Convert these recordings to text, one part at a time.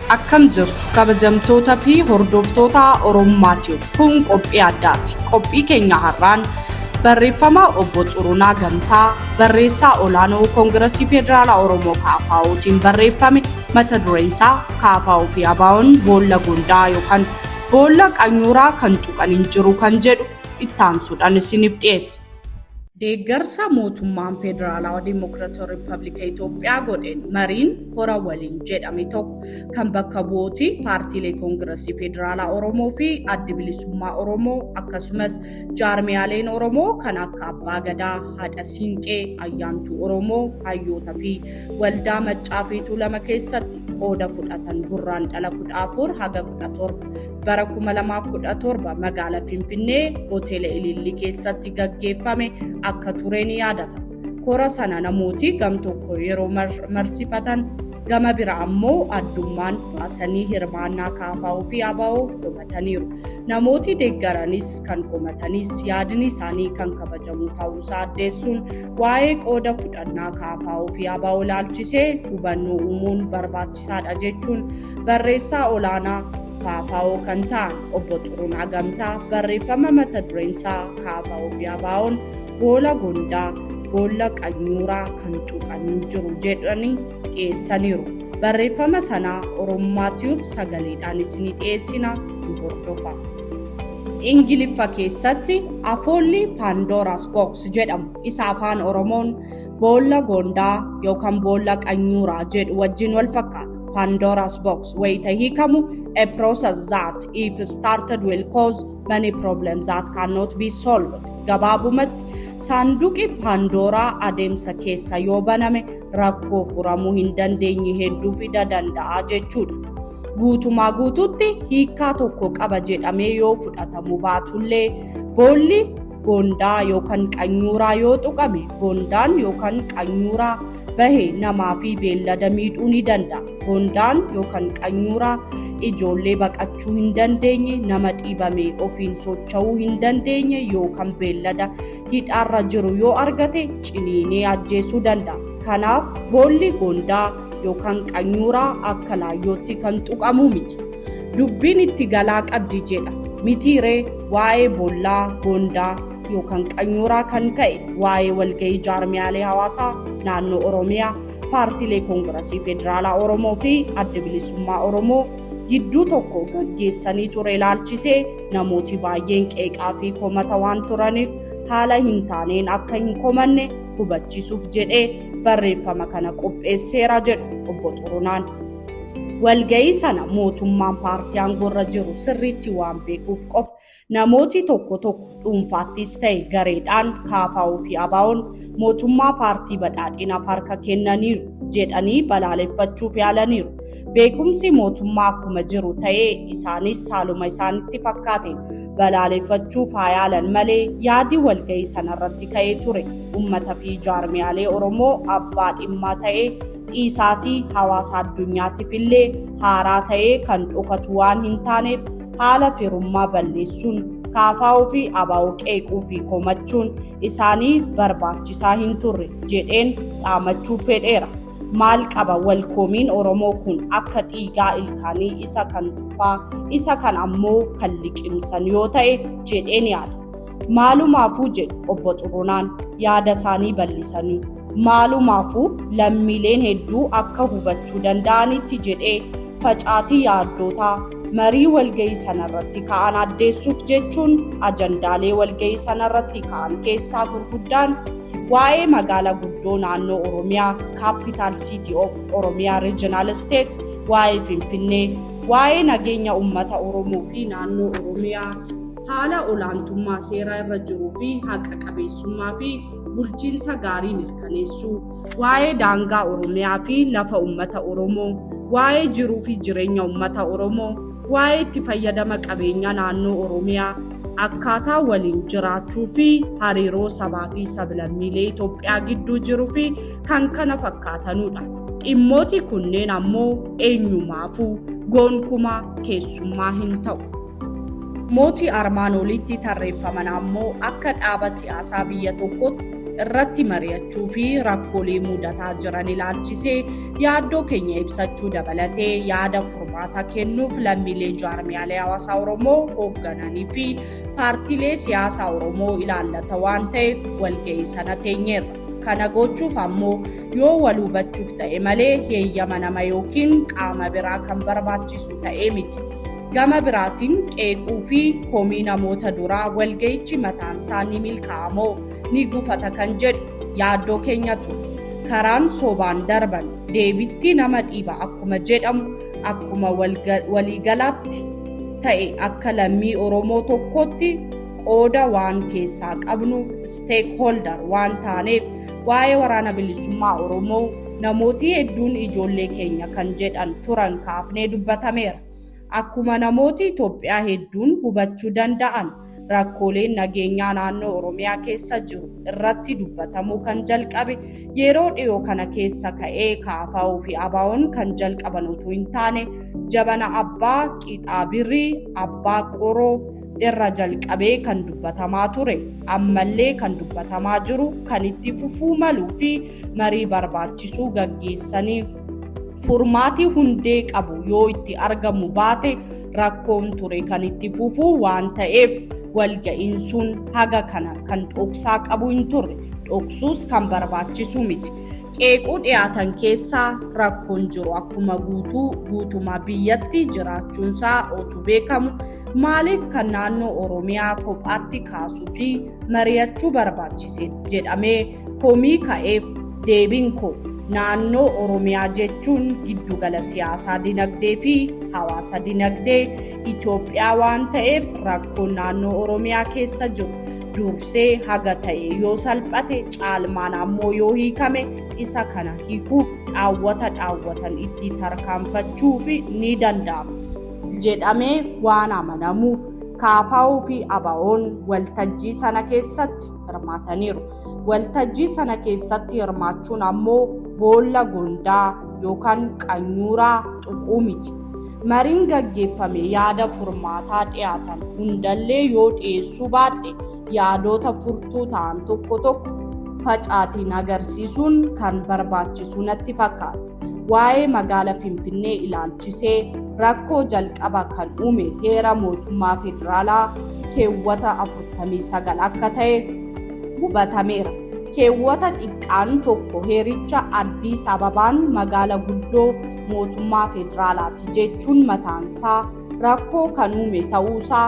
Akkam jirtu kabajamtoota fi hordoftoota Oromummaatiif kun qophii addaati. Qophii keenya har'aan barreeffama obbo Xurunaa Gamtaa barreessaa olaanoo Koongiresii Federaalaa Oromoo KFO'tiin barreeffame mata dureen isaa KFO fi ABO'n boolla gondaa yookaan boolla qanyuuraa kan tuqan hin jiru kan jedhu itti aansuudhaan isiniif dhiyeessa. Deeggarsa mootummaan Federaalawaa Dimokiraatawaa Rippaabilika Itoophiyaa godheen mariin hora waliin jedhame tokko kan bakka bu'ooti paartiilee Koongiresii Federaalaa Oromoo fi Adda Bilisummaa Oromoo akkasumas jaarmiyaaleen Oromoo kan akka Abbaa Gadaa, Haadha Siinqee, Ayyaantuu Oromoo, Hayyoota fi Waldaa Maccaa fi Tuulama keessatti qooda fudhatan gurraandhala 14 haga 17 bara 2017 magaalaa Finfinnee hoteela Ilillii keessatti gaggeeffame akka tureen yaadatama. Kora sana namooti gam tokko yeroo marsifatan gama bira ammoo addummaan baasanii hirmaannaa KFO fi ABO qomataniiru. Namooti deeggaranis kan qomatanis yaadni isaanii kan kabajamu ta'uusaa addeessuun waa'ee qooda fudhannaa KFO fi ABO ilaalchisee hubannoo uumuun barbaachisaadha jechuun barreessaa olaanaa KFO kan ta'an obbo Xurunaa Gamtaa barreeffama mata dureen isaa KFO fi ABO'n boolla gondaa boolla qanyuuraa kan tuqan hin jiru jedhanii dhiyeessaniiru. Barreeffama sana Oromummaatiif sagaleedhaan isinii dhiyeessina nu hordofaa. Ingiliffa keessatti afoolli Pandora's Box jedhamu isa afaan Oromoon boolla gondaa yookaan boolla qanyuuraa jedhu wajjin wal fakkaata. Pandora's Box wayita hiikamu a process that if started will cause many problems that cannot be solved. Gabaabumatti saanduqi Pandoraa adeemsa keessa yoo baname rakkoo furamuu hin dandeenye hedduu fida danda'a jechuudha. Guutumaa guutuutti hiikaa tokko qaba jedhamee yoo fudhatamu baatullee boolli gondaa yookaan qanyuuraa yoo tuqame gondaan yookaan qanyuuraa bahee namaa fi beellada miidhuu ni danda'a. Gondaan yookaan qanyuuraa ijoollee baqachuu hin dandeenye, nama dhiibame ofiin socho'uu hin dandeenye yookaan beellada hidhaarra jiru yoo argate ciniinee ajjeesuu danda'a. Kanaaf boolli gondaa yookaan qanyuuraa akka laayyootti kan tuqamu miti. Dubbiin itti galaa qabdi jedha. Mitiiree waa'ee boollaa gondaa yookaan qanyuuraa kan ka'e waa'ee walgahii jaarmiyaalee hawaasaa naannoo Oromiyaa paartiilee Koongiresii Federaalaa Oromoo fi Adda Bilisummaa Oromoo gidduu tokko gaggeessanii ture ilaalchisee namooti baay'een qeeqaa fi komata waan turaniif haala hin taaneen akka hin komanne hubachiisuuf jedhee barreeffama kana qopheesseera jedhu obbo Xurunaan. Walgahii sana mootummaan paartii aangoorra jiru sirriitti waan beekuuf qofa namooti tokko dhuunfaattis ta'e gareedhaan KFO fi ABO'n mootummaa paartii badhaadhinaaf harka kennaniiru jedhanii balaaleffachuuf yaalaniiru. Beekumsi mootummaa akkuma jiru ta'ee isaanis haaluma isaanitti fakkaate balaaleffachuuf haa yaalan malee yaadi walgahii sanarratti ka'ee ture. Ummata fi jaarmiyaalee Oromoo abbaa dhimmaa ta'ee dhiisaatii hawaasa addunyaatiif illee haaraa ta'ee kan dhokatu waan hin taaneef haala firummaa balleessuun KFO fi ABO qeequu fi komachuun isaanii barbaachisaa hin turre jedheen dhaamachuu fedheera. Maal qaba walkoomiin Oromoo kun akka dhiigaa ilkaanii isa kan dhufaa isa kan ammoo kan liqimsan yoo ta'e jedheen yaada. Maalumaafuu jedhu obbo Xurunaan yaada isaanii bal'isanii. Maalumaafuu lammiileen hedduu akka hubachuu danda'anitti jedhee facaatii yaaddootaa marii walgahii sanarratti ka'an addeessuuf jechuun ajandaalee walgahii sanarratti ka'an keessaa gurguddaan waa'ee magaalaa guddoo naannoo Oromiyaa Capital City of Oromiyaa Regional State, waa'ee Finfinnee, waa'ee nageenya uummata Oromoo fi naannoo Oromiyaa, haala olaantummaa seeraa irra jiruu fi haqa qabeessummaa fi bulchiinsa gaarii mirkaneessuu, waa'ee daangaa Oromiyaa fi lafa uummata Oromoo, waa'ee jiruu fi jireenya uummata Oromoo, waa'ee itti fayyadama qabeenya naannoo Oromiyaa, akkaataa waliin jiraachuu fi hariiroo sabaa fi sablammiilee Itoophiyaa gidduu jiruu fi kan kana fakkaatanudha. Dhimmooti kunneen ammoo eenyumaafuu gonkumaa keessummaa hin ta'u. Mootii armaan olitti tarreeffaman ammoo akka dhaaba siyaasaa biyya tokkootti irratti mari'achuu fi rakkoolee mudataa jiran ilaalchisee yaaddoo keenya ibsachuu dabalatee yaada furmaata kennuuf lammiilee jaarmiyaalee hawaasaa Oromoo hooggananii fi paartiilee siyaasaa Oromoo ilaallata waan ta'eef walga'ii sana teenyeerra. Kana gochuuf ammoo yoo wal hubachuuf ta'e malee heeyyama nama yookiin qaama biraa kan barbaachisu ta'ee miti. Gama biraatiin qeequu fi komii namoota duraa walga'ichi mataan isaa ni milkaa'amoo ni gufata kan jedhu yaaddoo keenyatu. Karaan sobaan darban deebitti nama dhiiba akkuma jedhamu akkuma waliigalaatti ta'e akka lammii Oromoo tokkotti qooda waan keessaa qabnuuf stakeholder waan taaneef waa'ee waraana bilisummaa Oromoo namooti hedduun ijoollee keenya kan jedhan turan kaafnee dubbatameera. Akkuma namooti Itoophiyaa hedduun hubachuu danda'an rakkooleen nageenyaa naannoo Oromiyaa keessa jiru irratti dubbatamuu kan jalqabe yeroo dhiyoo kana keessa ka'ee KFO fi ABO'n kan jalqaban utuu hin taane jabana abbaa qixaa birrii abbaa qoroo irra jalqabee kan dubbatamaa ture ammallee kan dubbatamaa jiru kan itti fufuu maluu fi marii barbaachisuu gaggeessanii furmaati hundee qabu yoo itti argamu baate rakkoon ture kan itti fufuu waan ta'eef walga'iin sun haga kana kan dhoksaa qabu hin turre dhoksuus kan barbaachisu miti. Qeequu dhiyaatan keessaa rakkoon jiru akkuma guutumaa biyyatti jiraachuunsaa otuu beekamu maaliif kan naannoo Oromiyaa kophaatti kaasuu fi mari'achuu barbaachise jedhamee komii ka'eef deebiin koo naannoo Oromiyaa jechuun giddugala siyaasaa dinagdee fi hawaasa dinagdee Itoophiyaa waan ta'eef rakkoon naannoo Oromiyaa keessa jiru dursee haga ta'e yoo salphate caalmaan ammoo yoo hiikame isa kana hiikuuf dhaawwatan itti tarkaanfachuuf ni danda'ama jedhamee waan amanamuuf KFO fi ABO'n waltajjii sana keessatti hirmaataniiru. Waltajjii sana keessatti hirmaachuun ammoo boolla gondaa yookaan qanyuuraa tuquu miti. Mariin gaggeeffame yaada furmaataa dhiyaatan hundallee yoo dhiyeessuu baadhe yaadota furtuu ta'an tokko facaatiin agarsiisuun kan barbaachisu natti fakkaata. Waa'ee magaalaa Finfinnee ilaalchisee rakkoo jalqaba kan uume heera mootummaa federaalaa keewwata 49 akka ta'e hubatameera. Keewwata xiqqaan tokko heericha Addis Ababaan magaalaa guddoo mootummaa federaalaati jechuun mataansaa rakkoo kan uume ta'uusaa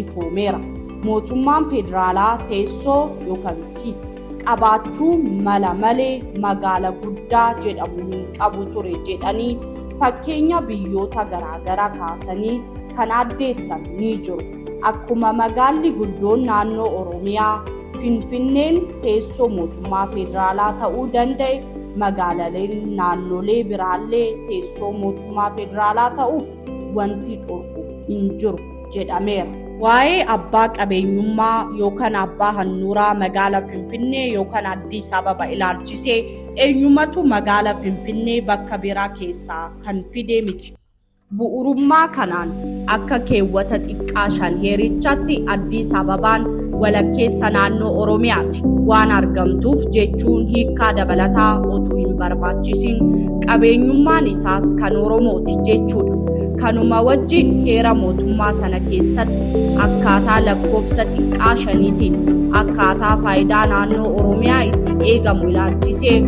ifoomeera. Mootummaan federaalaa teessoo yookaan siit qabaachuu mala malee magaalaa guddaa jedhamu hin qabu ture jedhanii fakkeenya biyyoota garaagaraa kaasanii kan addeessan ni jiru. Akkuma magaalli guddoon naannoo Oromiyaa Finfinneen teessoo mootummaa federaalaa ta'uu danda'e magaalaaleen naannolee biraallee teessoo mootummaa federaalaa ta'uuf wanti dhorku hin jiru jedhameera. Waa'ee abbaa qabeenyummaa yookaan abbaa handhuuraa magaalaa Finfinnee yookaan Addis Ababa ilaalchisee eenyumatu magaalaa Finfinnee bakka biraa keessaa kan fide miti. Bu'urummaa kanaan akka keewwata xiqqaa 5 heerichaatti Addis Ababaan walakkeessa naannoo Oromiyaati waan argamtuuf jechuun hiikkaa dabalataa otuu hin barbaachisin qabeenyummaan isaas kan Oromooti jechuudha. Kanuma wajjin heera mootummaa sana keessatti akkaataa lakkoofsa xiqqaa 5tiin akkaataa faayidaa naannoo Oromiyaa itti eegamu ilaalchisee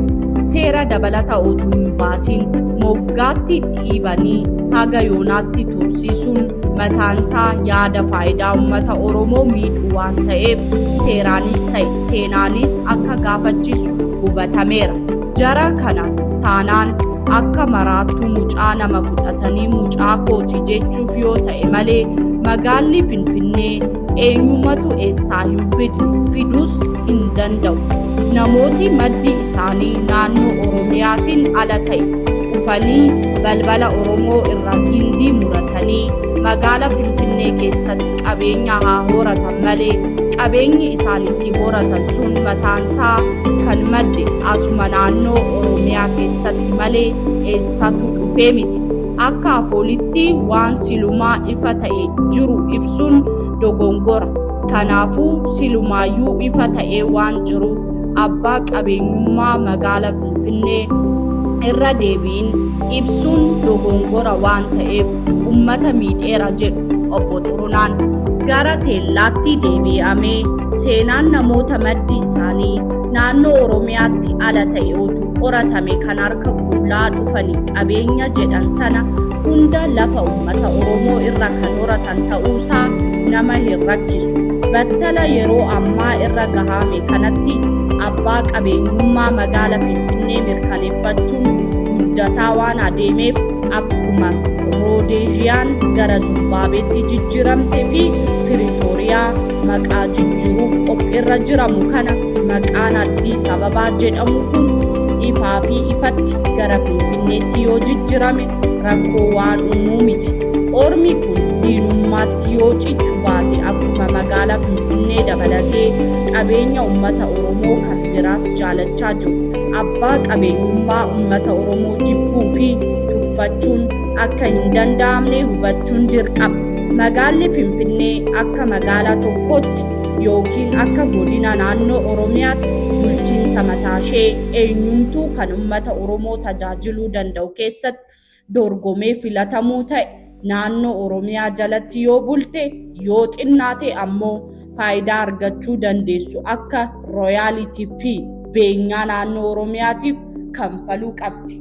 seera dabalata otuu hin baasin moggaatti dhiibanii haga yoonaatti tursiisuun mataansaa yaada faayidaa uummata Oromoo miidhuu waan ta'eef seeraanis ta'e seenaanis akka gaafachiisu hubatameera. Jara kana taanaan akka maraattuu mucaa nama fudhatanii mucaa kooti jechuuf yoo ta'e malee magaalli Finfinnee eenyumatu eessaa hin fiduus hin danda'u. Namooti maddi isaanii naannoo Oromiyaatiin ala ta'e dhufanii balbala Oromoo irraa gindii muratanii magaalaa Finfinnee keessatti qabeenya haa horatan malee qabeenyi isaan itti horatan sun mataansaa kan madde asuma naannoo Oromiyaa keessatti malee eessatu dhufee miti. Akka afoolitti waan silumaa ifa ta'e jiru ibsuun dogongora. Kanaafuu silumaayyuu ifa ta'e waan jiruuf abbaa qabeenyummaa magaalaa Finfinnee irra deebiin ibsuun dogongora waan ta'eef ummata miidheera jedhu obbo Xurunaan. Gara teellaatti deebi'amee seenaan namoota maddi isaanii naannoo Oromiyaatti ala ta'e utuu qoratame kan harka qullaa dhufanii qabeenya jedhan sana hunda lafa ummata Oromoo irra kan horatan ta'uusaa nama hin rakkisu. Battala yeroo ammaa irra gahame kanatti abbaa qabeenyummaa magaalaa Finfinnee mirkaneeffachuun guddataa waan adeemeef akkuma Roodeziyaan gara Zimbaabeetti jijjiiramtee fi Piriitooriyaa maqaa jijjiiruuf qophiirra jiramu kana maqaan Addis Ababaa jedhamu kun ifaa fi ifatti gara Finfinneetti yoo jijjiirame rakkoo waan uumuu miti. Ormi kun diinummaatti yoo cichu baate akkuma magaalaa Finfinnee dabalatee qabeenya uummata Oromoo kan biraas jaalachaa jiru. Abbaa qabeenyummaa uummata Oromoo jibbuu fi tuffachuun akka hin danda'amne hubachuun dirqama. Magaalli Finfinnee akka magaalaa tokkootti yookiin akka godina naannoo Oromiyaatti bulchiinsa mataashee eenyumtuu kan uummata Oromoo tajaajiluu danda'u keessatti dorgomee filatamuu ta'e naannoo Oromiyaa jalatti yoo bulte yoo xinnaate ammoo faayidaa argachuu dandeessu akka rooyaalitii fi beenyaa naannoo Oromiyaatiif kanfaluu qabdi.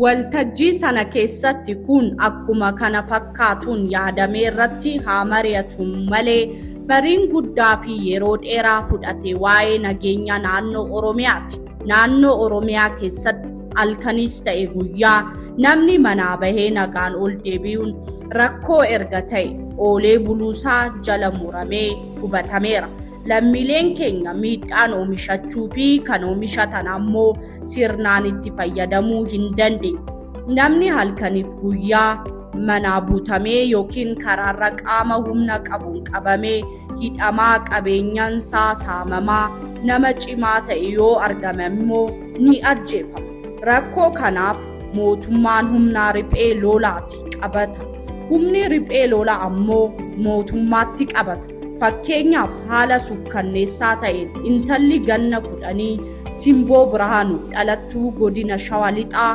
Waltajjii sana keessatti kun akkuma kana fakkaatuun yaadamee irratti haa mari'atu malee bariin guddaa fi yeroo dheeraa fudhate waa'ee nageenya naannoo Oromiyaati. Naannoo Oromiyaa keessatti halkanis ta'e guyyaa namni manaa bahee nagaan ol deebi'uun rakkoo erga ta'e oolee buluusaa jala muramee hubatameera. Lammiileen keenya miidhaan oomishachuu fi kan oomishatan ammoo sirnaan itti fayyadamuu hin dandeenye. Namni halkaniif guyyaa manaa butamee yookiin karaarra qaama humna qabuun qabamee hidhamaa qabeenyaansaa saamamaa nama cimaa ta'e yoo argame immoo ni ajjeefama. Rakkoo kanaaf mootummaan humna riphee lolaati qabata. Humni riphee lolaa ammoo mootummaatti qabata. Fakkeenyaaf haala sukkanneessaa ta'een intalli ganna 10 Simboo Birhaanuu dhalattuu godina Shawaa Lixaa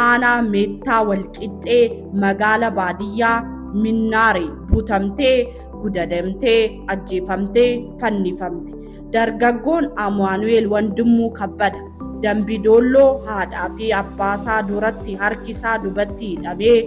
aanaa Meettaa Walqixxee magaala baadiyyaa Minnaaree butamtee gudadamtee ajjeefamtee fannifamte. Dargaggoon Amaanu'eel Wandimuu Kabbada Dambidolloo haadhaa fi abbaasaa duratti harkisaa dubatti hidhamee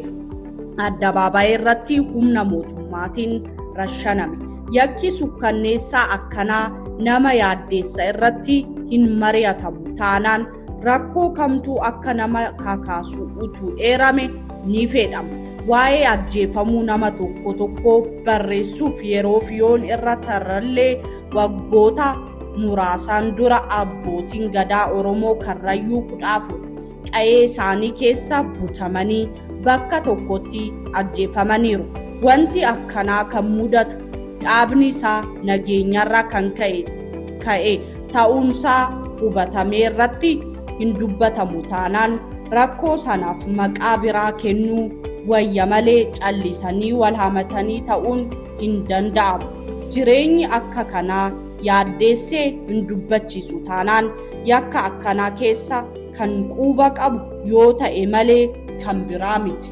addabaabaayii irratti humna mootummaatiin rashaname. Yakki sukkanneessaa akkanaa nama yaaddeessa irratti hin mari'atamu taanaan rakkoo kamtuu akka nama kakaasu utuu eerame ni fedhama. Waa'ee ajjeefamuu nama tokko barreessuuf yeroof yoon irra tarrallee waggoota muraasaan dura abbootiin gadaa Oromoo Karrayyuu 14 qa'ee isaanii keessa butamanii bakka tokkotti ajjeefamaniiru. Wanti akkanaa kan mudatu dhaabni isaa nageenyarra kan ka'e ta'uunsaa hubatamee irratti hin dubbatamu taanaan rakkoo sanaaf maqaa biraa kennuu wayya malee callisanii wal hamatanii ta'uun hin danda'amu. Jireenyi akka kanaa yaaddeessee hin dubbachiisu taanaan yakka akkanaa keessa kan quba qabu yoo ta'e malee kan biraa miti.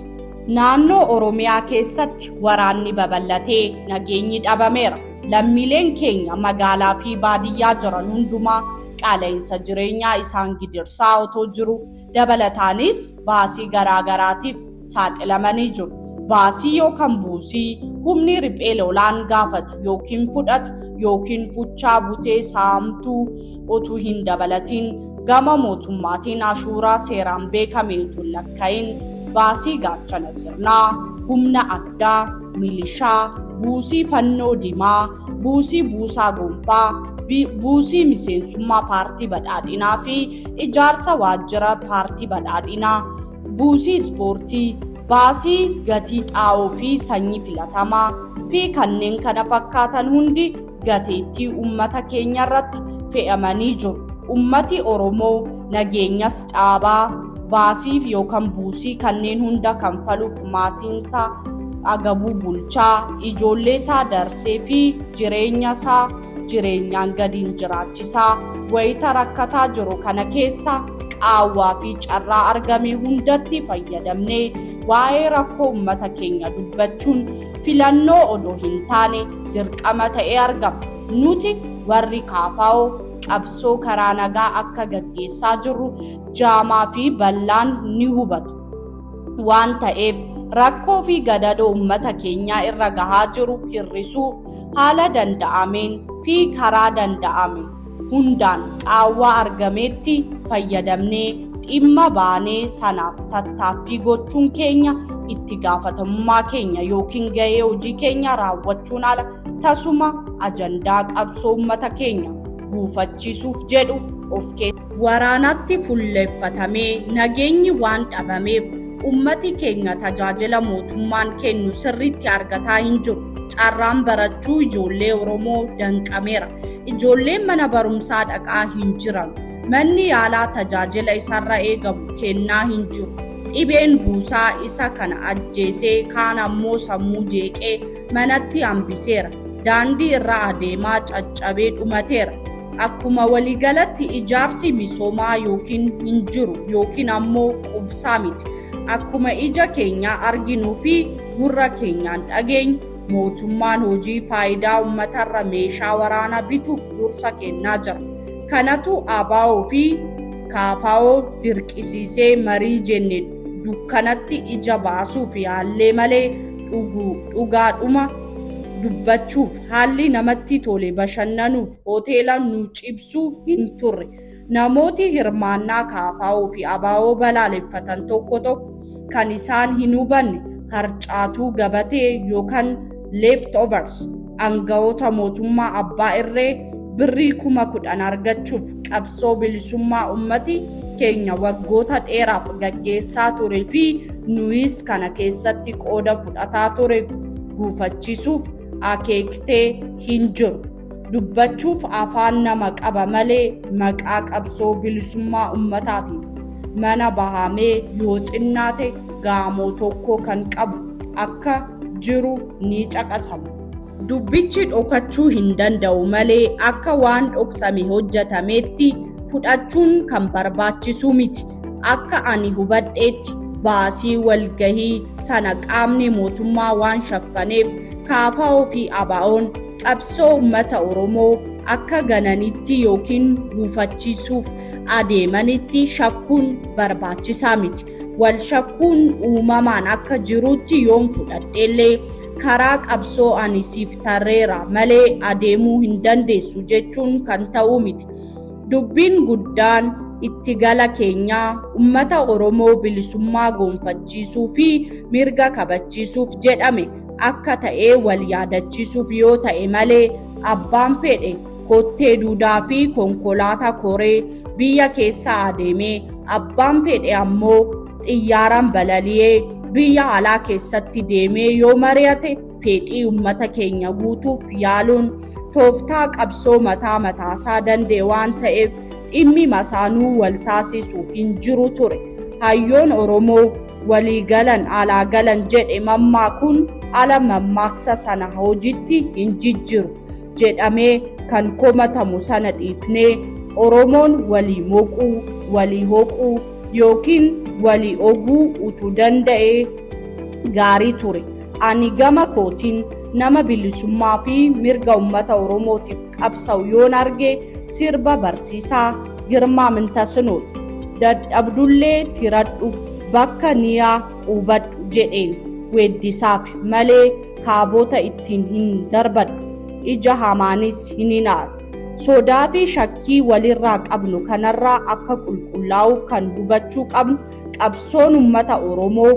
Naannoo Oromiyaa keessatti waraanni babal'atee nageenyi dhabameera. Lammiileen keenya magaalaa fi baadiyyaa jiran hundumaa qaala'insa jireenyaa isaan gidirsaa otoo jiru dabalataanis baasii garaagaraatiif saaxilamanii jiru. Baasii yookaan buusii humni riphee lolaan gaafatu yookiin fudhatu yookiin fuchaa butee saamtuu otoo hin dabalatiin gama mootummaatiin ashuuraa seeraan beekame utuu lakkaa'in baasii gaachana sirnaa, humna addaa, milishaa, buusii fannoo diimaa, buusii buusaa gonfaa, buusii miseensummaa paartii badhaadhinaa fi ijaarsa waajjira paartii badhaadhinaa, buusii ispoortii, baasii gatii xaa'oo fi sanyii filatamaa fi kanneen kana fakkaatan hundi gateettii uummata keenya irratti fe'amanii jiru. Uummati Oromoo nageenyas dhaabaa baasiif yookaan buusii kanneen hunda kanfaluuf maatiinsaa agabuu bulchaa ijoollee isaa darsee fi jireenya isaa jireenyaan gadiin jiraachisaa wayita rakkataa jiru kana keessa qaawwaa fi carraa argame hundatti fayyadamnee waa'ee rakkoo uummata keenya dubbachuun filannoo odoo hin taane dirqama ta'ee argama. Nuti warri KFO qabsoo karaa nagaa akka gaggeessaa jirru jaamaa fi bal'aan ni hubatu waan ta'eef rakkoo fi gadadoo uummata keenyaa irra gahaa jiru hir'isuuf haala danda'ameen fi karaa danda'ame hundaan qaawwaa argametti fayyadamnee dhimma baanee sanaaf tattaaffii gochuun keenya itti gaafatamummaa keenya yookiin gahee hojii keenya raawwachuun ala tasuma ajandaa qabsoo uummata keenya gufachiisuuf jedhu of keessa waraanatti fuulleeffatamee nageenyi waan dhabameef ummati keenya tajaajila mootummaan kennu sirriitti argataa hin jiru. Carraan barachuu ijoollee Oromoo danqameera. Ijoolleen mana barumsaa dhaqaa hin jiran. Manni yaalaa tajaajila isarra eegamu kennaa hin jiru. Dhibeen buusaa isa kana ajjeesee kaan ammoo sammuu jeeqee manatti hambiseera. Daandii irra adeemaa caccabee dhumateera. Akkuma waliigalatti ijaarsi misoomaa yookiin hin jiru yookiin ammoo qubsaa miti. Akkuma ija keenya arginuu fi gurra keenyaan dhageenyu mootummaan hojii faayidaa uummatarra meeshaa waraanaa bituuf dursa kennaa jira. Kanatu ABO fi KFO dirqisiisee marii jenne dukkanatti ija baasuuf yaallee malee dhugaadhuma dubbachuuf haalli namatti tole bashannanuuf hoteela nu cibsuu hin turre. Namooti hirmaannaa KFO fi ABO balaaleffatan tokko kan isaan hin hubanne harcaatuu gabatee yookaan leftovers aangawoota mootummaa abbaa irree birrii 10,000 argachuuf qabsoo bilisummaa ummati keenya waggoota dheeraaf gaggeessaa ture fi nuyis kana keessatti qooda fudhataa ture gufachiisuuf akeektee hin jiru. Dubbachuuf afaan nama qaba malee maqaa qabsoo bilisummaa ummataatiin mana bahamee yoo xinnaate gaamoo tokko kan qabu akka jiru ni caqasama. Dubbichi dhokachuu hin danda'u malee akka waan dhoksame hojjetameetti fudhachuun kan barbaachisu miti. Akka ani hubadheetti baasii walgahii sana qaamni mootummaa waan shaffaneef KFO fi ABO'n qabsoo uummata Oromoo akka gananitti yookiin gufachiisuuf adeemanitti shakkuun barbaachisaa miti. Wal shakkuun uumamaan akka jirutti yoon fudhadheellee karaa qabsoo ani siif tarreera malee adeemuu hin dandeessu jechuun kan ta'u miti. Dubbiin guddaan itti gala keenyaa uummata Oromoo bilisummaa gonfachiisuu fi mirga kabachiisuuf jedhame akka ta'ee wal yaadachiisuuf yoo ta'e malee abbaan fedhe kottee duudaa fi konkolaataa koree biyya keessa adeemee abbaan fedhe ammoo xiyyaaraan balaliyee biyya alaa keessatti deemee yoo mari'ate fedhii uummata keenya guutuuf yaaluun tooftaa qabsoo mataasaa danda'e waan ta'eef dhimmi masaanuu wal taasisuu hin jiru ture. Hayyoon Oromoo walii galan alaa galan jedhe mammaakuun ala mammaaksa sana hojiitti hin jijjiiru jedhamee kan komatamu sana dhiifnee Oromoon walii moquu, walii hoquu yookiin walii oguu utuu danda'e gaarii ture. Ani gama kootiin nama bilisummaa fi mirga uummata Oromootiif qabsa'u yoon arge sirba barsiisaa Girmaa Mintasinoot dadhabdullee tiradhu bakka niyaa hubadhu jedheen weeddisaaf malee kaabota ittiin hin darbadhu ija hamaanis hin hinaaru. Sodaa fi shakkii walirraa qabnu kanarraa akka qulqullaa'uuf kan hubachuu qabnu qabsoon uummata Oromoo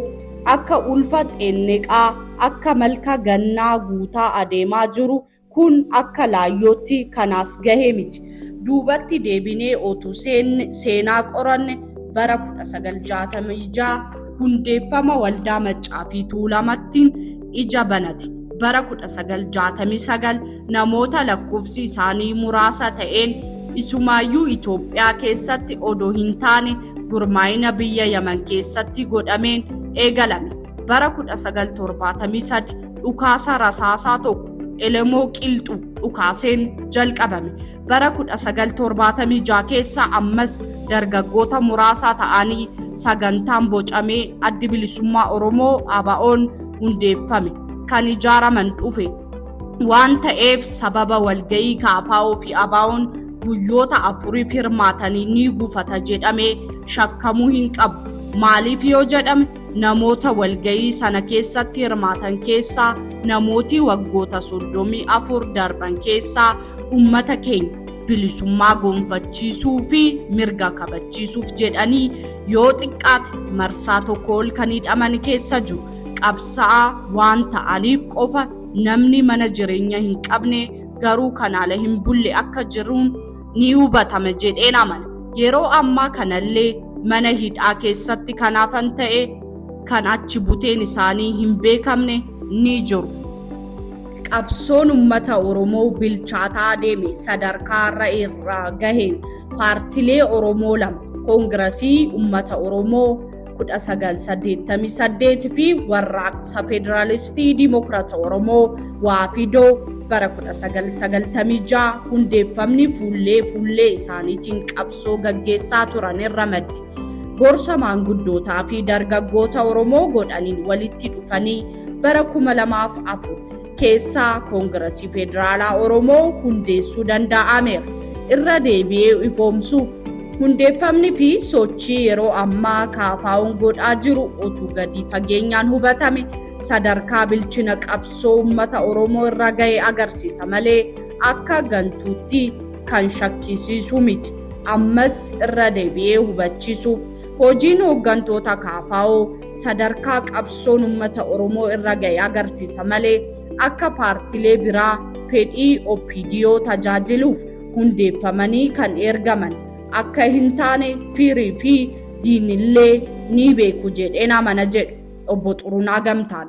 akka ulfa xeenneqaa akka malka gannaa guutaa adeemaa jiru kun akka laayyootti kanaas gahee miti. Duubatti deebinee otuu seenaa qoranne bara 1966 hundeeffama waldaa Maccaa fi Tuulamattiin ija banate. Bara 1969 namoota lakkoofsi isaanii muraasa ta'een isumaayyuu Itoophiyaa keessatti odoo hin taane gurmaa'ina biyya Yaman keessatti godhameen eegalame. Bara 1973 dhukaasa rasaasaa tokko Elemoo Qilxuu dhukaaseen jalqabame. Bara 1976 keessa ammas dargaggoota muraasa ta'anii sagantaan bocamee addi bilisummaa Oromoo ABO'n hundeeffame kan ijaaraman dhufe waan ta'eef sababa walgahii KFO fi ABO'n guyyoota 4 hirmaatanii ni gufata jedhamee shakkamuu hin qabu. Maaliif yoo jedhame namoota walgahii sana keessatti hirmaatan keessaa namooti waggoota 34 darban keessaa ummata keenya bilisummaa gonfachiisuu fi mirga kabachiisuuf jedhanii yoo xiqqaate marsaa tokko ol kan hidhaman keessa jiru. Qabsaa'aa waan ta'aniif qofa namni mana jireenya hin qabne garuu kanaala hin bulle akka jiruun ni hubatama jedheen amana. Yeroo ammaa kanallee mana hidhaa keessatti kanaafan ta'e kan achi buteen isaanii hin beekamne ni jiru. Qabsoon ummata Oromoo bilchaataa deeme sadarkaa irra gaheen paartilee Oromoo lama koongirasii ummata Oromoo 1988 fi warraaqsa Federaalistii Dimokiraata Oromoo WAFDO bara 1996 hundeeffamni fuullee isaaniitiin qabsoo gaggeessaa turan irra madde. Gorsa maanguddootaa fi dargaggoota Oromoo godhaniin walitti dhufanii bara 2004 keessaa koongirasii Federaalaa Oromoo hundeessuu danda'ameera. Irra deebi'ee ifoomsuuf hundeeffamni fi sochii yeroo ammaa KFO'n godhaa jiru utuu gadi fageenyaan hubatame sadarkaa bilchina qabsoo ummata Oromoo irra ga'e agarsiisa malee akka gantuutti kan shakkisiisu miti. Ammas irra deebi'ee hubachiisuuf hojiin hooggantoota KFO sadarkaa qabsoon ummata Oromoo irra ga'e agarsiisa malee akka paartilee biraa fedhii OPDO tajaajiluuf hundeeffamanii kan ergaman akka hin taane firii fi diinillee ni beeku jedheen amana jedhu obbo Xurunaa Gamtaan.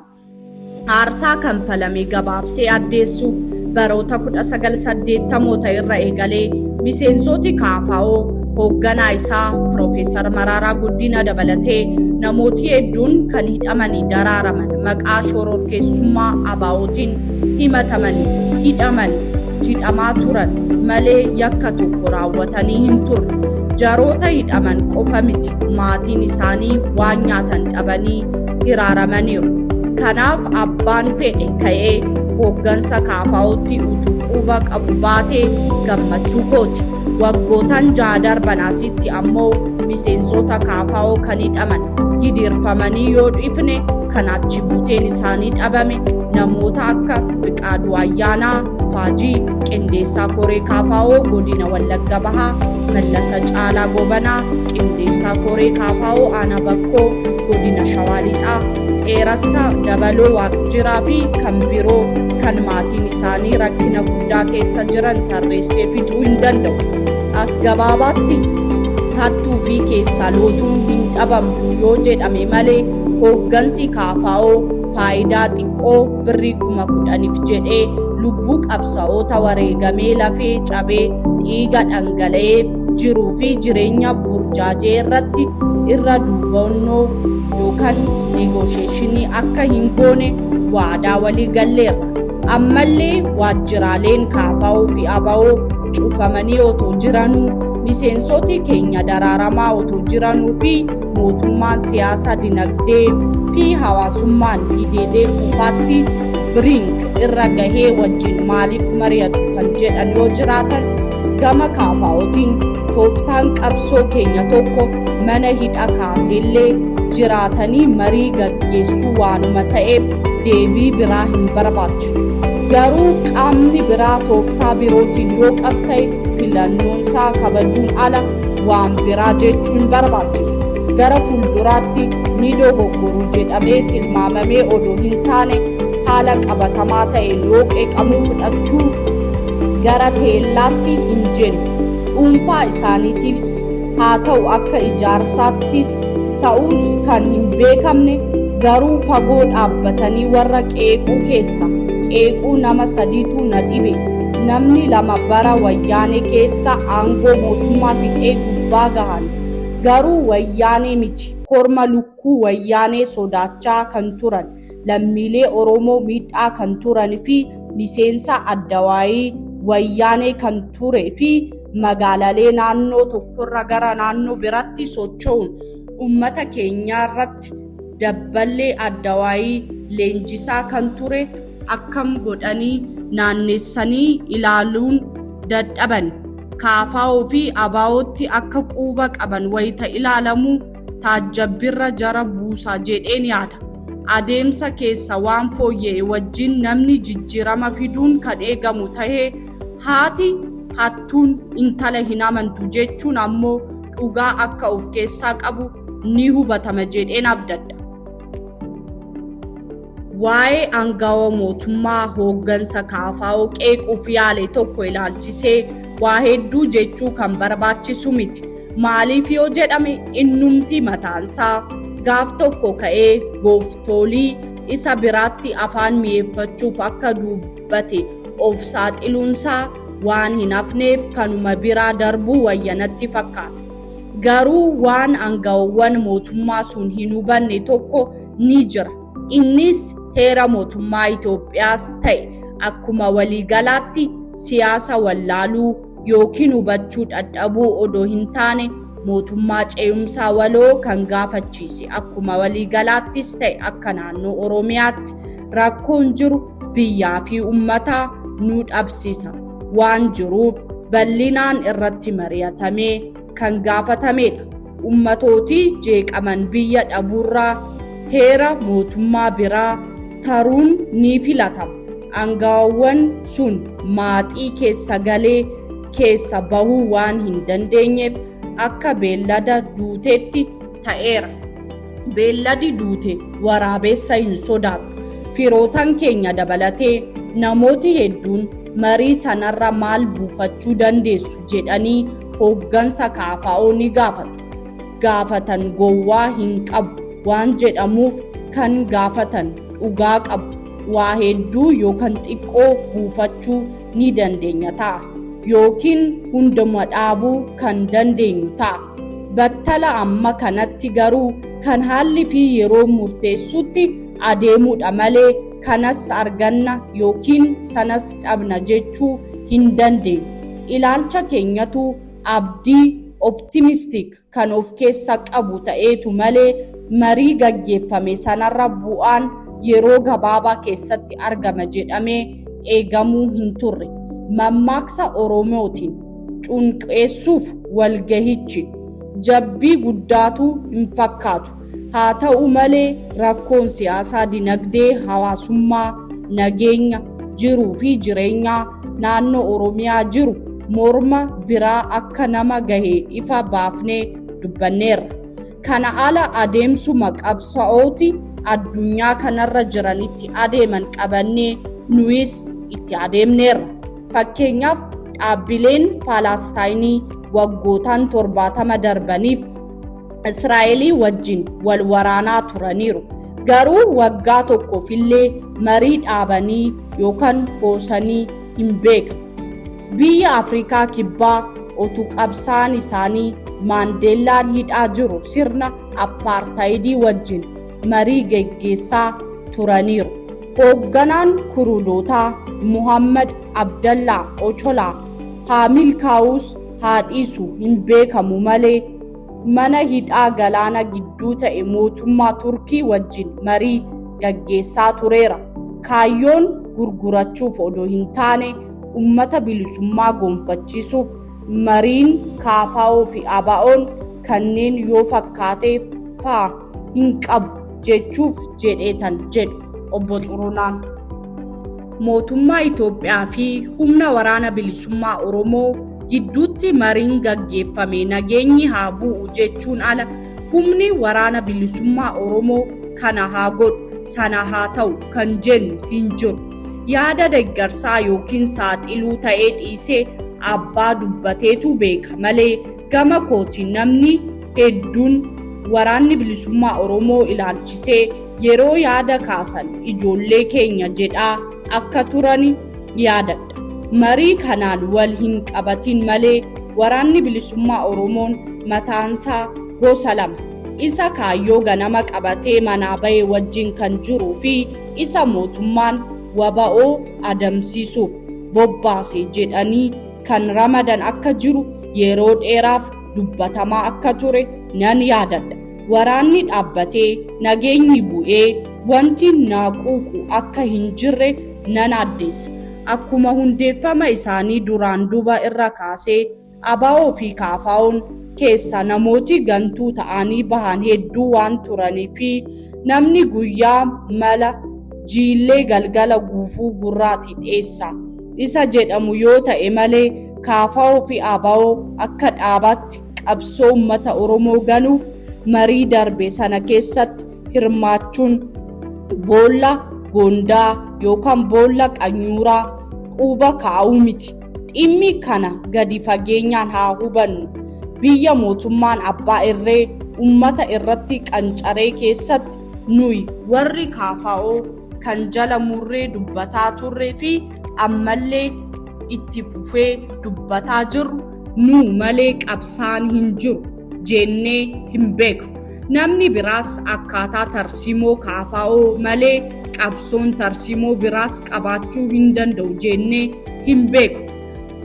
Aarsaa kanfalamee gabaabsee addeessuuf baroota 1980 irra eegalee miseensoti KFO hoogganaa isaa Profeesar Mararaa Guddina dabalatee namooti hedduun kan hidhamanii daraaraman maqaa shororkeessummaa ABO'tiin himatamanii hidhamaa turan malee yakka tokko raawwatanii hin turre. Jaroota hidhaman qofa miti maatiin isaanii waan nyaatan dhabanii hiraaramaniiru. Kanaaf abbaan fedhe ka'ee hooggansa KFO'tti utuu quba qabu baatee gammachuu kooti. Waggootaan 6 darban asitti ammoo miseensota KFO kan hidhaman gidirfamanii yoo dhifne kan achi buuteen isaanii dhabame namoota akka Fiqaaduu Ayyaanaa Faajii Qindeessaa Koree KFO godina Wallagga Bahaa, Mallasa Caalaa Gobanaa Qindeessaa Koree KFO Aanaa Bakkoo godina Shawaa Lixaa, Dheerassaa Dabaloo Waaqjiraa fi kan biroo kan maatiin isaanii rakkina guddaa keessa jiran tarreessee fixuu hin danda'u. As gabaabaatti hattuu fi keessaa lootuun hin dhabamtu yoo jedhame malee hooggansi KFO faayidaa xiqqoo birrii 10,000 jedhee lubbuu qabsaa'ota wareegamee lafee cabee dhiiga dhangala'ee jiruu fi jireenya burjaajee irratti irra duubannoo yookaan negoosheeshinii akka hin goone waadaa walii galleerra. Ammallee waajjiraaleen KFO fi ABO cufamanii otoo jiranuu miseensoti keenya daraaramaa otoo jiranuu fi mootummaan siyaasa dinagdee fi hawaasummaan hidheedee kufaatti biriink irra gahee wajjin maaliif mari'atu kan jedhan yoo jiraatan gama KFO'tiin tooftaan qabsoo keenya tokko mana hidha kaaseellee jiraatanii marii gaggeessuu waanuma ta'eef deebii biraa hin barbaachisu. Garuu qaamni biraa tooftaa birootiin yoo qabsa'e filannoonsaa kabajuun ala waan biraa jechuun barbaachisu. Gara fuulduraatti ni dogoggoru jedhamee tilmaamamee odoo hin taane haala qabatamaa ta'een yoo qeeqamuu fudhachuu gara teellaatti hin jennu. Dhuunfaa isaaniitiifis haa ta'u akka ijaarsaattis ta'us kan hin beekamne garuu fagoo dhaabbatanii warra qeequu keessa qeequu nama sadiitu na dhibe. Namni 2 bara wayyaanee keessa aangoo mootummaa fixee gubbaa gahan garuu wayyaanee miti korma lukkuu wayyaanee sodaachaa kan turan lammiilee Oromoo miidhaa kan turan fi miseensa addawaayii wayyaanee kan turee fi magaalaalee naannoo tokkorra gara naannoo biraatti socho'uun uummata keenya irratti dabballee addawaayii leenjisaa kan ture akkam godhanii naannessanii ilaaluun dadhaban KFO fi ABO'tti akka quba qaban wayita ilaalamu taajjabbirra jara buusa jedheen yaada. Adeemsa keessa waan fooyya'e wajjin namni jijjiirama fiduun kan eegamu tahee haati hattuun intala hin amantu jechuun ammoo dhugaa akka of keessaa qabu ni hubatama jedheen abdadha. Waa'ee aangawa mootummaa hooggansa KFO qeequuf yaale tokko ilaalchisee waa hedduu jechuu kan barbaachisu miti. Maaliif yoo jedhame innumti mataansaa gaaf tokko ka'ee gooftolii isa biraatti afaan mi'eeffachuuf akka dubbate of saaxiluunsaa waan hin hafneef kanuma biraa darbuu wayyanatti fakkaata. Garuu waan aangawawwan mootummaa sun hin hubanne tokko ni jira. Innis heera mootummaa Itoophiyaas ta'e akkuma waliigalaatti siyaasa wallaaluu yookiin hubachuu dadhabuu odoo hin taane mootummaa ce'umsaa waloo kan gaafachiise akkuma waliigalaattis ta'e akka naannoo Oromiyaatti rakkoon jiru biyyaa fi uummataa nu dhabsisa waan jiruuf bal'inaan irratti mari'atamee kan gaafatamedha. Uummatooti jeeqaman biyya dhabuurraa heera mootummaa biraa taruun ni filatama. Aangawawwan sun maaxii keessa galee keessa bahuu waan hin dandeenyeef akka beellada duuteetti ta'eera. Beelladi duute waraabessa hin sodaatu. Firootan keenya dabalatee namooti hedduun marii sanarra maal buufachuu dandeessu jedhanii hooggansa KFO ni gaafatu. Gaafatan gowwaa hin qabu waan jedhamuuf kan gaafatan dhugaa qabu. Waa hedduu yookaan xiqqoo buufachuu ni dandeenya ta'a. Yookiin hunduma dhaabuu kan dandeenyu ta'a. Battala amma kanatti garuu kan haalli fi yeroo murteessutti adeemuudha malee kanas arganna yookiin sanas dhabna jechuu hin dandeenyu. Ilaalcha keenyatu abdii optimistic kan of keessa qabu ta'eetu malee marii gaggeeffame sanarra bu'aan yeroo gabaabaa keessatti argama jedhamee eegamuu hin turre. Mammaaksa Oromootiin cunqeessuuf walgahichi jabbii guddaatu hin fakkaatu. Haa ta'u malee rakkoon siyaasaa dinagdee hawaasummaa nageenya jiruu fi jireenyaa naannoo Oromiyaa jiru morma biraa akka nama gahee ifa baafnee dubbanneerra. Kana ala adeemsuma qabsaa'ooti addunyaa kanarra jiranitti adeeman qabannee nuyis itti adeemneerra. Fakkeenyaaf dhaabbileen Faalastaayinii waggootaan 70 darbaniif Israa'elii wajjin wal waraanaa turaniiru. Garuu waggaa tokkoofillee marii dhaabanii yookaan hoosanii hin beekan. Biyya Afrikaa kibbaa otu qabsaan isaanii Maandeellaan hidhaa jiru sirna apartaayidii wajjin marii geggeessaa turaniiru. Hoogganaan Kurudootaa Muhammad Abdallaa Ocholaa haa milkaa'us haa dhiisu hin beekamu malee mana hidhaa galaana gidduu ta'e mootummaa Turkii wajjin marii gaggeessaa tureera. Kaayyoon gurgurachuuf odoo hin taane ummata bilisummaa gonfachiisuuf mariin KFO fi ABO'n kanneen yoo fakkaate faa hin qabu jechuuf jedheetan jedhu obbo Xurunaan. Mootummaa Itoophiyaa fi humna waraana bilisummaa Oromoo gidduutti mariin gaggeeffame nageenyi haa bu'u jechuun ala humni waraana bilisummaa Oromoo kana haa godhu sana haa ta'u kan jennu hin jiru. Yaada deeggarsaa yookiin saaxiluu ta'ee dhiisee abbaa dubbateetu beeka malee gama kootiin namni hedduun waraanni bilisummaa Oromoo ilaalchisee yeroo yaada kaasan ijoollee keenya jedhaa akka turani yaadadha. Marii kanaan wal hin qabatin malee waraanni bilisummaa Oromoon mataansaa gosa lama. Isa kaayyoo ganama qabatee manaa bahee wajjin kan jiruu fi isa mootummaan WBO adamsiisuuf bobbaase jedhanii kan ramadan akka jiru yeroo dheeraaf dubbatamaa akka ture nan yaadadha. Waraanni dhaabbatee nageenyi bu'ee wanti naaquuqu akka hin jirre nan addeessa. Akkuma hundeeffama isaanii duraan duba irra kaasee ABO fi KFO'n keessa namooti gantuu ta'anii bahan hedduu waan turanii fi namni guyyaa mala jiillee galgala guufuu gurraati dheessa isa jedhamu yoo ta'e malee KFO fi ABO akka dhaabaatti qabsoo uummata Oromoo ganuuf marii darbe sana keessatti hirmaachuun boolla gondaa yookaan boolla qanyuuraa quba kaa'uu miti. Dhimmi kana gadi fageenyaan haa hubannu. Biyya mootummaan abbaa irree uummata irratti qancaree keessatti nuyi warri KFO kan jala murree dubbataa turree fi ammallee itti fufee dubbataa jirru nu malee qabsaan hin jiru jennee hin beeku. Namni biraas akkaataa tarsiimoo KFO malee qabsoon tarsiimoo biraas qabaachuu hin danda'u jennee hin beeku.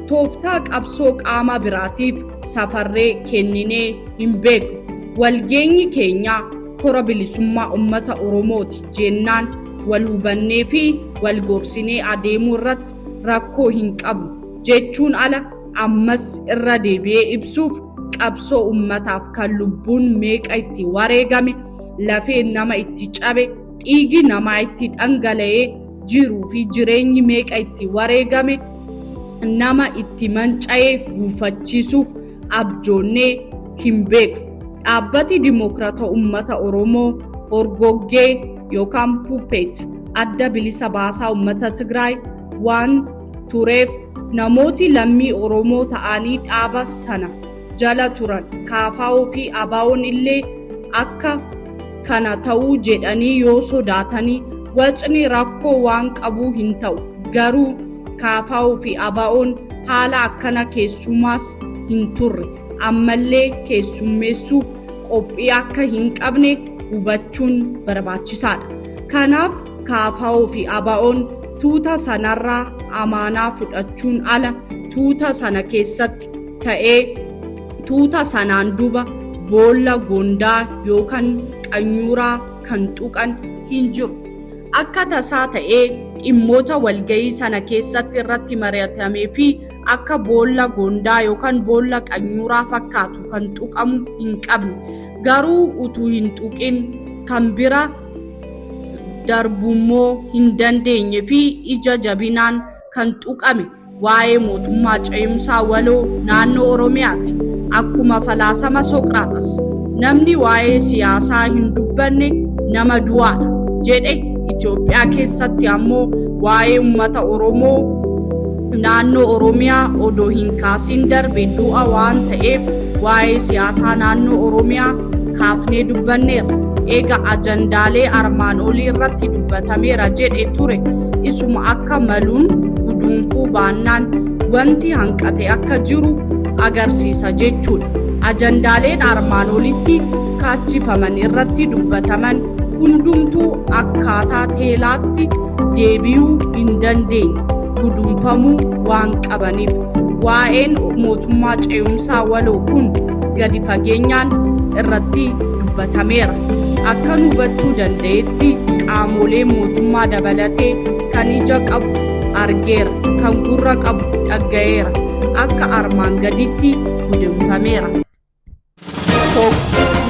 Tooftaa qabsoo qaama biraatiif safarree kenninee hin beeku. Walgeenyi keenya kora bilisummaa uummata Oromooti jennaan wal hubannee fi wal gorsinee adeemuu irratti rakkoo hin qabnu jechuun ala ammas irra deebi'ee ibsuuf qabsoo uummataaf kan lubbuun meeqa itti wareegame, lafeen nama itti cabe, dhiigi namaa itti dhangala'ee jiruu fi jireenyi meeqa itti wareegame nama itti manca'ee guufachiisuuf abjoonnee hin beeku. Dhaabbati Dimokiraata Uummata Oromoo orgoggee yookaan puppet adda bilisa baasaa uummata Tigraay waan tureef namooti lammii Oromoo ta'anii dhaaba sana jala turan KFO fi ABO'n illee akka kana ta'uu jedhanii yoo sodaatanii wacni rakkoo waan qabuu hin ta'u. Garuu KFO fi ABO'n haala akkana keessumaas hin turre ammallee keessummeessuuf qophii akka hin qabne hubachuun barbaachisaadha. Kanaaf KFO fi ABO'n tuuta sanarraa amaanaa fudhachuun ala tuuta sana keessatti ta'ee tuuta sanaan duba boolla gondaa yookaan qanyuuraa kan tuqan hin jiru. Akka tasaa ta'ee dhimmoota walgahii sana keessatti irratti mari'atamee fi akka boolla gondaa yookaan boolla qanyuuraa fakkaatu kan tuqamu hin qabne. Garuu utuu hin tuqin kan bira darbummoo hin dandeenye fi ija jabinaan kan tuqame waa'ee mootummaa ce'umsaa waloo naannoo Oromiyaati. Akkuma falaasama Soqraaxas namni waa'ee siyaasaa hin dubbanne nama du'aadha jedhe. Itoophiyaa keessatti ammoo waa'ee uummata Oromoo naannoo Oromiyaa odoo hin kaasin darbe du'a waan ta'eef waa'ee siyaasaa naannoo Oromiyaa kaafnee dubbanneera. Eega ajandaalee armaan olii irratti dubbatameera jedhe ture isuma akka maluun guduunfuu baannaan wanti hanqate akka jiru agarsiisa jechuudha. Ajandaaleen armaan olitti kaachifaman irratti dubbataman hundumtuu akkaataa teelaatti deebi'uu hin dandeenye guduunfamuu waan qabaniif waa'een mootummaa ce'umsaa waloo kun gadi fageenyaan irratti dubbatameera. Akka hubachuu danda'etti qaamolee mootummaa dabalatee kan ija qabu argeera, kan gurra qabu dhaga'eera. Akka armaan gaditti guduunfameera.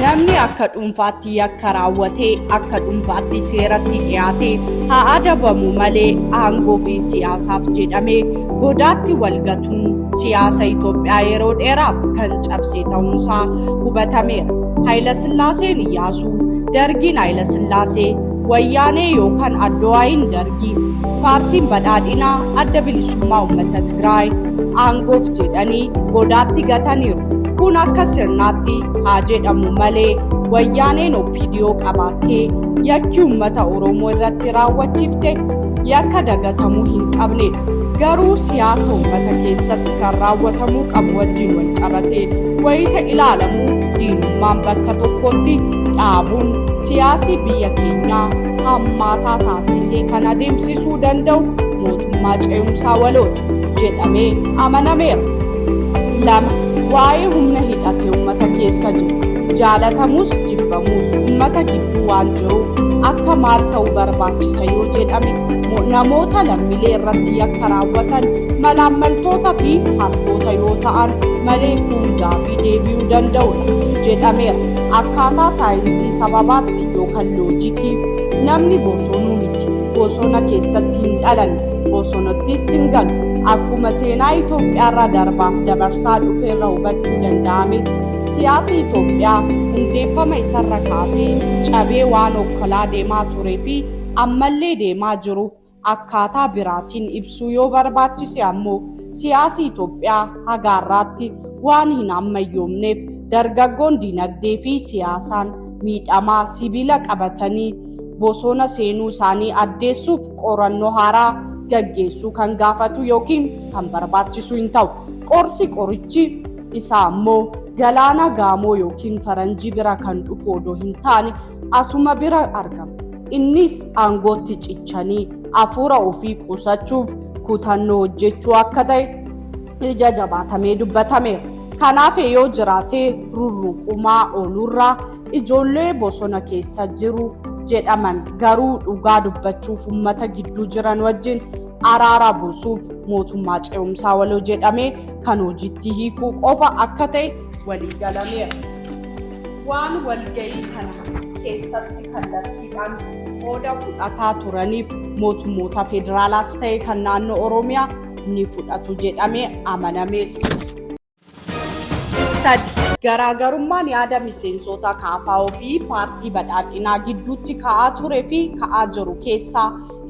Namni akka dhuunfaatti yakka raawwatee akka dhuunfaatti seeratti dhiyaatee haa adabamu malee aangoo fi siyaasaaf jedhamee godaatti walgatuun siyaasa Itoophiyaa yeroo dheeraaf kan cabse ta'uunsaa hubatameera. Hayilasillaaseen Iyyaasuu, Dargiin Hayilasillaasee, Wayyaanee yookaan Adduwaayin Dargii, paartiin badhaadhinaa adda bilisummaa uummata Tigraay aangoof jedhanii godaatti gataniiru. Kun akka sirnaatti haa jedhamu malee Wayyaaneen OPDO qabaattee yakki uummata Oromoo irratti raawwachiifte yakka dagatamuu hin qabnedha. Garuu siyaasa uummata keessatti kan raawwatamuu qabu wajjin wal qabatee wayita ilaalamu diinummaan bakka tokkotti dhaabuun siyaasii biyya keenyaa hammaataa taasisee kan adeemsisuu danda'u mootummaa mootummaa ce'umsaa walooti jedhamee amanameera. 2. Waa'ee humna hidhatee uummata keessa jiru. Jaalatamus jibbamus uummata gidduu waan jiruuf akka maal ta'uu barbaachisa yoo jedhame namoota lammiilee irratti yakka raawwatan malaammaltoota fi hattoota yoo ta'an malee gaaffii deebi'uu danda'udha jedhameera. Akkaataa saayinsii sababaatti yookaan loojikii namni bosonuu miti. Bosona keessatti hin dhalanne, bosonattis hin galu. Akkuma seenaa Itoophiyaarraa darbaaf dabarsaa dhufeerra hubachuu danda'ametti siyaasni Itoophiyaa hundeeffama isarra kaasee cabee waan okkolaa deemaa turee fi ammallee deemaa jiruuf akkaataa biraatiin ibsuu yoo barbaachise ammoo siyaasni Itoophiyaa hagaarraatti waan hin ammayyoomneef dargaggoon dinagdee fi siyaasaan miidhamaa sibiila qabatanii bosona seenuu isaanii addeessuuf qorannoo haaraa gaggeessuu kan gaafatu yookiin kan barbaachisu hin ta'u. Qorichi isaa ammoo galaana gaamoo yookiin faranjii bira kan dhufu odoo hin taane asuma bira argama. Innis aangootti cichanii hafuura ofii qusachuuf kutannoo hojjechuu akka ta'e ija jabaatamee dubbatameera. Kanaaf yoo jiraate rurruqumaa oolurraa ijoollee bosona keessa jiru jedhaman garuu dhugaa dubbachuuf uummata gidduu jiran wajjin araara buusuuf mootummaa ce'umsaa waloo jedhamee kan hojiitti hiikuu qofa akka ta'e walii galameera. Waan walga'ii sana keessatti kallattiidhaan qooda fudhataa turaniif mootummoota federaalaas ta'e kan naannoo Oromiyaa ni fudhatu jedhamee amanameetu. 3. Garaagarummaan yaada miseensota KFO fi paartii badhaadhinaa gidduutti ka'aa turee fi ka'aa jiru keessaa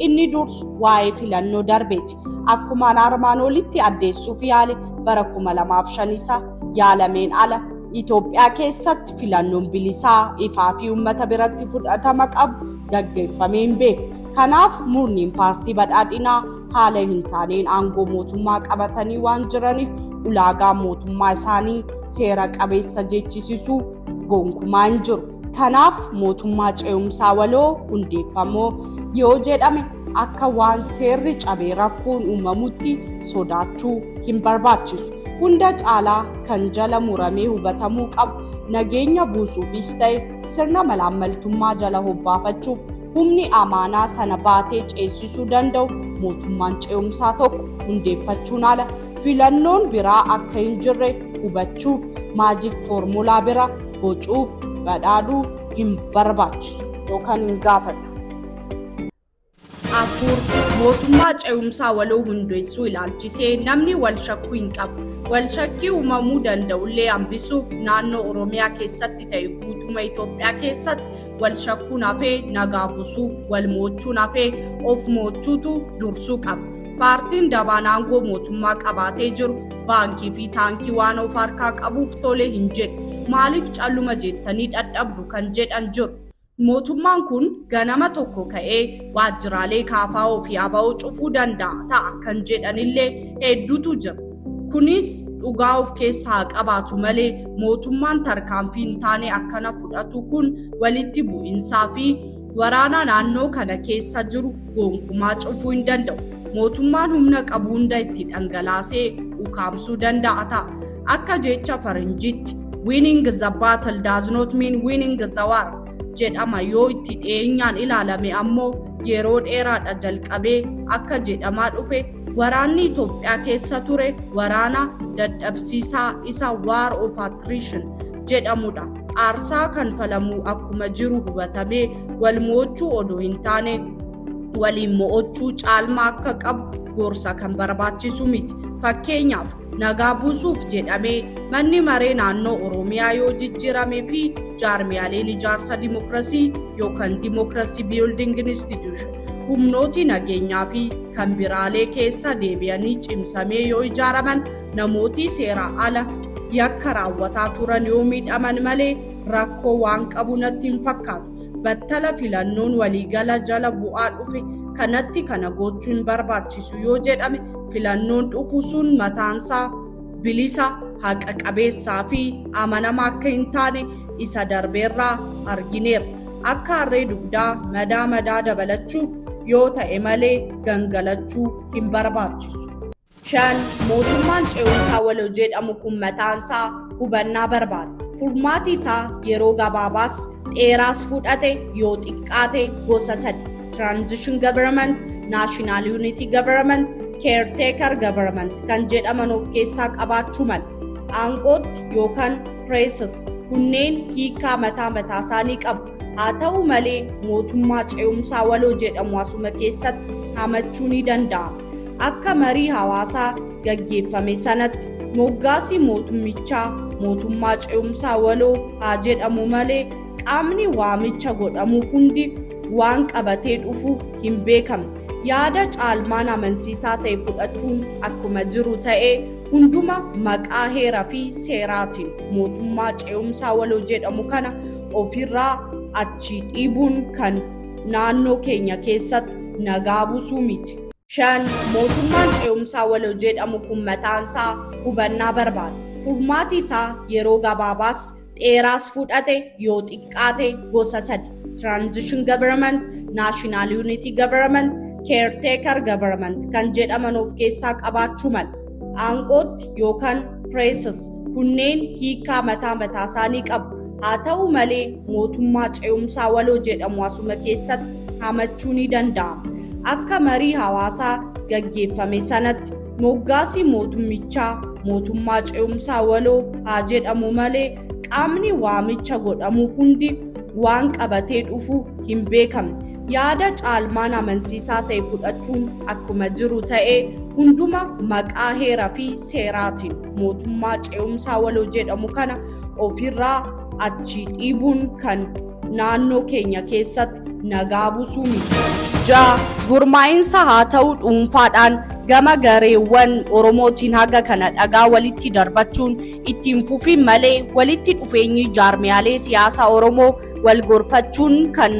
inni dursu waa'ee filannoo darbeeti. Akkuma armaan olitti addeessuuf yaale bara 2005 isa yaalameen ala Itoophiyaa keessatti filannoon bilisaa ifaa fi uummata biratti fudhatama qabu gaggeeffamee hin beeku. Kanaaf murniin paartii badhaadhinaa haala hin taaneen aangoo mootummaa qabatanii waan jiraniif ulaagaa mootummaa isaanii seera qabeessa jechisisuu gonkumaa hin jiru. Kanaaf mootummaa ce'umsaa waloo hundeeffamoo yoo jedhame akka waan seerri cabee rakkoon uumamutti sodaachuu hin barbaachisu. Hunda caalaa kan jala muramee hubatamuu qabu nageenya buusuufis ta'e sirna malaammaltummaa jala hobbaafachuuf humni amaanaa sana baatee ceesisuu danda'u mootummaan ce'umsaa tokko hundeeffachuun ala filannoon biraa akka hin jirre hubachuuf maajik foormulaa bira bocuuf badhaadhuu hin barbaachisu yookaan hin gaafatu. 4. Mootummaa ce'umsaa waloo hundeessuu ilaalchisee namni wal shakkuu hin qabu. Wal shakkii uumamuu danda'ullee hambisuuf naannoo Oromiyaa keessatti ta'e guutuma Itoophiyaa keessatti wal shakkuun hafee nagaa buusuuf wal mo'achuun hafee of mo'achuutu dursuu qaba. Paartiin dabaan aangoo mootummaa qabatee jiru baankii fi taankii waan of harkaa qabuuf tole hin jedhu. Maaliif calluma jettanii dadhabdu kan jedhan jiru. Mootummaan kun ganama tokko ka'ee waajjiraalee KFO fi ABO cufuu danda'a ta'a kan jedhanillee hedduutu jira. Kunis dhugaa of keessaa qabaatu malee mootummaan tarkaanfii hin taane akkana fudhatu kun walitti bu'insaa fi waraana naannoo kana keessa jiru gonkumaa cufuu hin danda'u. Mootummaan humna qabu hunda itti dhangalaasee ukkaamsuu danda'a ta'a. Akka jecha faranjiitti winning the battle does not mean winning the war jedhama yoo itti dhiyeenyaan ilaalame ammoo yeroo dheeraadha jalqabee akka jedhamaa dhufe waraanni Itoophiyaa keessa ture waraana dadhabsiisaa isa war of attrition jedhamudha. Aarsaa kan falamuu akkuma jiru hubatamee wal mo'achuu odoo hin taane waliin mo'achuu caalmaa akka qabu gorsa kan barbaachisu miti. Fakkeenyaaf nagaa buusuuf jedhamee manni maree naannoo Oromiyaa yoo jijjiiramee fi jaarmiyaaleen ijaarsa dimokiraasii yookaan dimokiraasii building institution humnooti nageenyaa fi kan biraalee keessa deebi'anii cimsamee yoo ijaaraman namooti seera ala yakka raawwataa turan yoo miidhaman malee rakkoo waan qabu natti hin fakkaatu. Battala filannoon waliigala jala bu'aa dhufe kanatti kana gochuun barbaachisu yoo jedhame filannoon dhufu sun mataansaa bilisa haqa qabeessaa fi amanamaa akka hin taane isa darbeerraa argineera. Akka harree dugdaa madaa dabalachuuf yoo ta'e malee gangalachuu hin barbaachisu. 5. Mootummaan ce'umsaa waloo jedhamu kun mataansaa hubannaa barbaada. Furmaati isaa yeroo gabaabaas dheeraas fudhate yoo xiqqaate gosa 3: Transition Government, National Unity Government, Caretaker Government kan jedhaman of keessaa qabaachuu mala. Aangootti yookaan Presses kunneen hiikaa mataa isaanii qabu. Haa ta'u malee mootummaa ce'umsaa waloo jedhamu asuma keessatti hamachuu ni danda'ama. Akka marii hawaasaa gaggeeffame sanatti moggaasii mootummichaa mootummaa ce'umsaa waloo haa jedhamu malee qaamni waamicha godhamuuf hundi waan qabatee dhufu hin beekamne. Yaada caalmaan amansiisaa ta'e fudhachuun akkuma jiru ta'ee hunduma maqaa heeraa fi seeraatiin mootummaa ce'umsaa waloo jedhamu kana ofirraa achi dhiibuun kan naannoo keenya keessatti nagaa buusuu miti. 5. Mootummaan ce'umsaa waloo jedhamu kun mataansaa hubannaa barbaada. Furmaati isaa yeroo gabaabaas dheeraas fudhate yoo xiqqaate gosa 3: Transition Government, National Unity Government, Caretaker Government kan jedhaman of keessaa qabaachuu mala. Aangootti yookaan Presses kunneen hiikaa mataa isaanii qabu. Haa ta'u malee mootummaa ce'umsaa waloo jedhamu asuma keessatti hamachuu ni danda'ama. Akka marii hawaasaa gaggeeffame sanatti moggaasii mootummichaa mootummaa ce'umsaa waloo haa jedhamu malee qaamni waamicha godhamuuf hundi waan qabatee dhufu hin beekamne. Yaada caalmaan amansiisaa ta'e fudhachuun akkuma jiru ta'ee hunduma maqaa heeraa fi seeraatiin mootummaa ce'umsaa waloo jedhamu kana ofirraa achi dhiibuun kan naannoo keenya keessatti nagaa buusuu miti. 6. Gurmaa'insa haa ta'u dhuunfaadhaan gama gareewwan Oromootiin haga kana dhagaa walitti darbachuun ittiin fufiin malee walitti dhufeenyi jaarmiyaalee siyaasaa Oromoo wal gorfachuun kan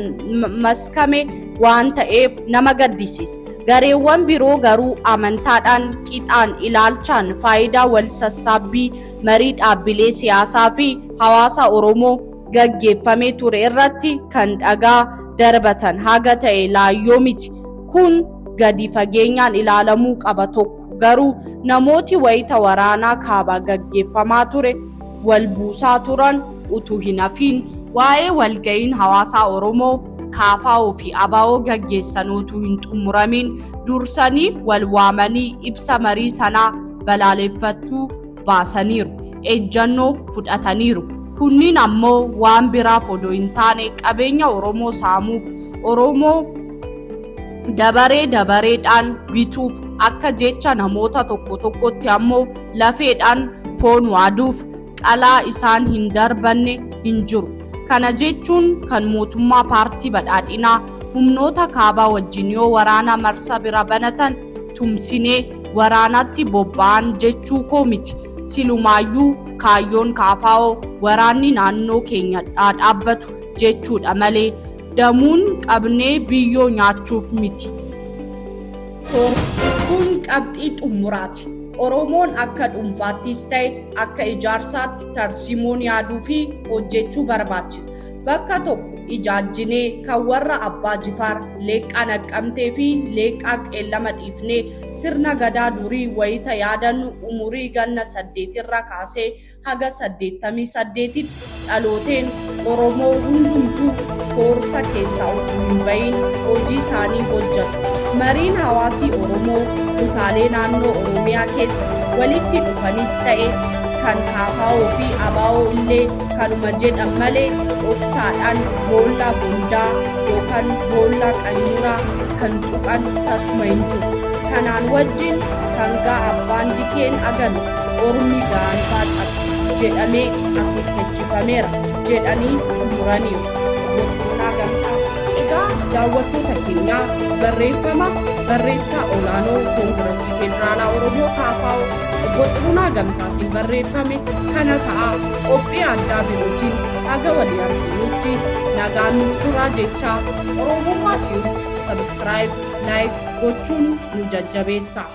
maskame waan ta'eef nama gaddisiisa. Gareewwan biroo garuu amantaadhaan qixaan ilaalchaan faayidaa wal sassaabbii marii dhaabbilee siyaasaa fi hawaasa Oromoo gaggeeffamee ture irratti kan dhagaa darbatan haga ta'e laayyoo miti. Kun gadi fageenyaan ilaalamuu qaba. Tokko garuu namooti wayita waraanaa kaabaa gaggeeffamaa ture wal buusaa turan utuu hin hafiin waa'ee walga'iin hawaasaa Oromoo KFO fi ABO gaggeessan utuu hin xumuramin dursanii wal waamanii ibsa marii sanaa balaaleffachuu baasaniiru. Ejjannoo fudhataniiru. Kunniin ammoo waan biraaf odoo hin taane qabeenya Oromoo saamuuf Oromoo dabareedhaan bituuf akka jecha namoota tokkotti ammoo lafeedhaan foon waaduuf qalaa isaan hin darbanne hin jiru. Kana jechuun kan mootummaa paartii badhaadhinaa humnoota kaabaa wajjin yoo waraana marsa bira banatan tumsinee waraanatti bobba'an jechuu koo miti. Silumaayyuu kaayyoon KFO waraanni naannoo keenya dhaabbatu jechuudha malee damuun qabnee biyyoo nyaachuuf miti. Kun qabxii xumuraati. Oromoon akka dhuunfaattis ta'e akka ijaarsaatti tarsiimoon yaaduu fi hojjechuu barbaachisa. Bakka tokko ijaajjinee kan warra Abbaa Jifaar Leeqqaa Naqqamtee fi Leeqqaa Qeellama dhiifnee sirna gadaa durii wayita yaadannu umurii ganna 8 irraa kaasee haga 88tti dhalooteen Oromoo hundumtuu boorsa keessaa utuu hin bahin hojii isaanii hojjetu. Mariin hawaasii Oromoo kutaalee naannoo Oromiyaa keessa walitti dhufanis ta'e kan KFO fi ABO illee kanuma jedhan malee dhoksaadhaan boolla gondaa yookaan boolla qayyuuraa kan tuqan tasuma hin jiru. Kanaan wajjin sangaa abbaan dikeen agame ormi gaanfaa cabse jedhamee akeekkachiifameera jedhanii xumuraniiru. Boqonnaa gamtaa. Egaa daawwattoota keenyaa barreeffama barreessaa olaanoo Koongiresii Federaalaa Oromoo KFO boqonnaa gamtaatiin barreeffame kana ta'a. Qophii addaa birootiin haga walii arginutti nagaan nuuf turaa jechaa Oromummaa TV subscribe, like gochuun nu jajjabeessaa.